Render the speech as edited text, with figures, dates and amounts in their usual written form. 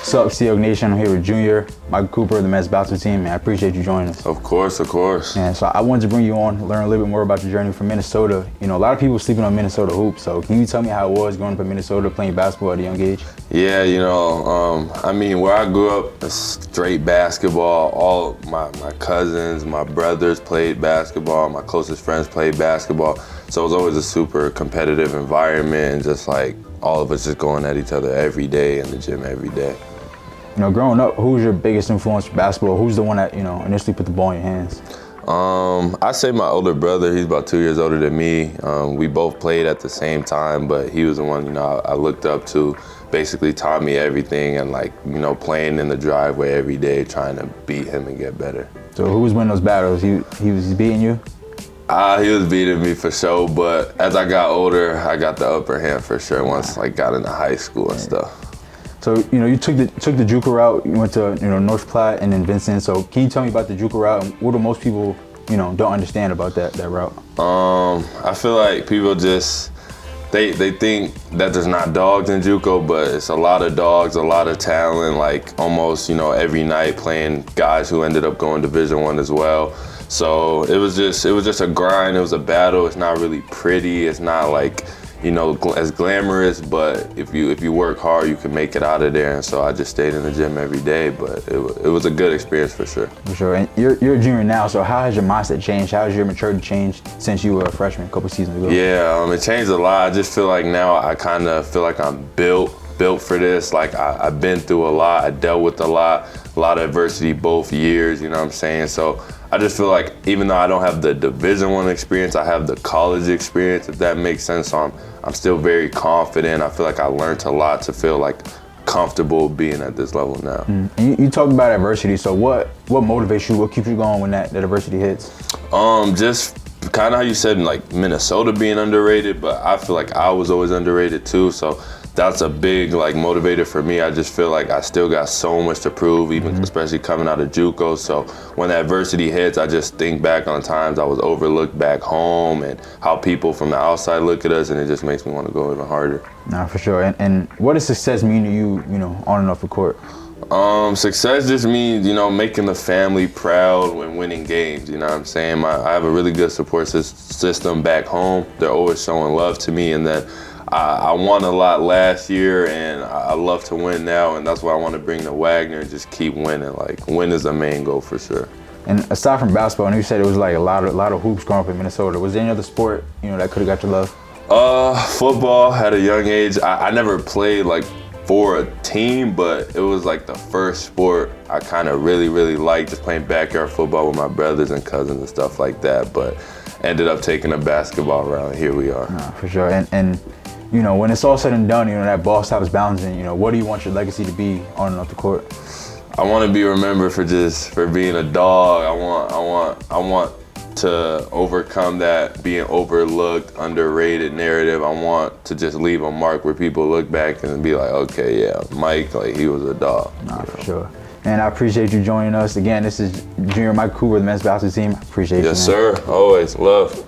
What's up, Seahawks Nation? I'm here with Junior, Michael Cooper, the men's basketball team, and I appreciate you joining us. Of course, of course. And so I wanted to bring you on, learn a little bit more about your journey from Minnesota. You know, a lot of people sleeping on Minnesota hoops, so can you tell me how it was growing up in Minnesota, playing basketball at a young age? Yeah, I mean, where I grew up, straight basketball. All my cousins, my brothers played basketball. My closest friends played basketball. So it was always a super competitive environment, and just like all of us just going at each other every day in the gym every day. You know, growing up, who's your biggest influence for basketball? Who's the one that, you know, initially put the ball in your hands? I say my older brother. He's about 2 years older than me. We both played at the same time, but he was the one, I looked up to. Basically taught me everything, and playing in the driveway every day, trying to beat him and get better. So who was winning those battles? He was beating you? He was beating me for sure, but as I got older, I got the upper hand for sure once I got into high school and stuff. So, you took the JUCO route, you went to, North Platte and then Vincent. So can you tell me about the JUCO route, and what do most people, don't understand about that route? I feel like people just, they think that there's not dogs in JUCO, but it's a lot of dogs, a lot of talent, like almost, every night playing guys who ended up going Division I as well. So it was just a grind, it was a battle. It's not really pretty, it's not like, as glamorous, but if you work hard, you can make it out of there. And so I just stayed in the gym every day, but it was a good experience for sure. For sure. And you're a junior now, so how has your mindset changed? How has your maturity changed since you were a freshman a couple seasons ago? Yeah, it changed a lot. I just feel like now I kind of feel like I'm built for this. Like I've been through a lot, I dealt with a lot of adversity both years, you know what I'm saying? So I just feel like even though I don't have the Division I experience, I have the college experience, if that makes sense. So I'm still very confident. I feel like I learned a lot to feel like comfortable being at this level now. And you talked about adversity, so what motivates you, what keeps you going when that adversity hits? Just kind of how you said, like Minnesota being underrated, but I feel like I was always underrated too. So that's a big motivator for me. I just feel like I still got so much to prove, even especially coming out of JUCO. So when adversity hits, I just think back on times I was overlooked back home and how people from the outside look at us, and it just makes me want to go even harder. Nah, for sure. And what does success mean to you, on and off the court? Success just means, making the family proud when winning games, you know what I'm saying? I have a really good support system back home. They're always showing love to me, and then I won a lot last year, and I love to win now, and that's why I want to bring the Wagner and just keep winning. Like, win is the main goal for sure. And aside from basketball, and you said it was like a lot of hoops growing up in Minnesota. Was there any other sport, that could have got your love? Football at a young age. I never played for a team, but it was like the first sport I kind of really liked, just playing backyard football with my brothers and cousins and stuff like that. But ended up taking a basketball route, and here we are. Nah, for sure. And when it's all said and done, that ball stops bouncing, what do you want your legacy to be on and off the court? I want to be remembered for being a dog. I want to overcome that being overlooked, underrated narrative. I want to just leave a mark where people look back and be like, okay, yeah, Mike, he was a dog. Nah, for sure. And I appreciate you joining us. Again, this is Junior Mike Cooper, the men's basketball team. I appreciate you, man. Yes, sir. Always. Love.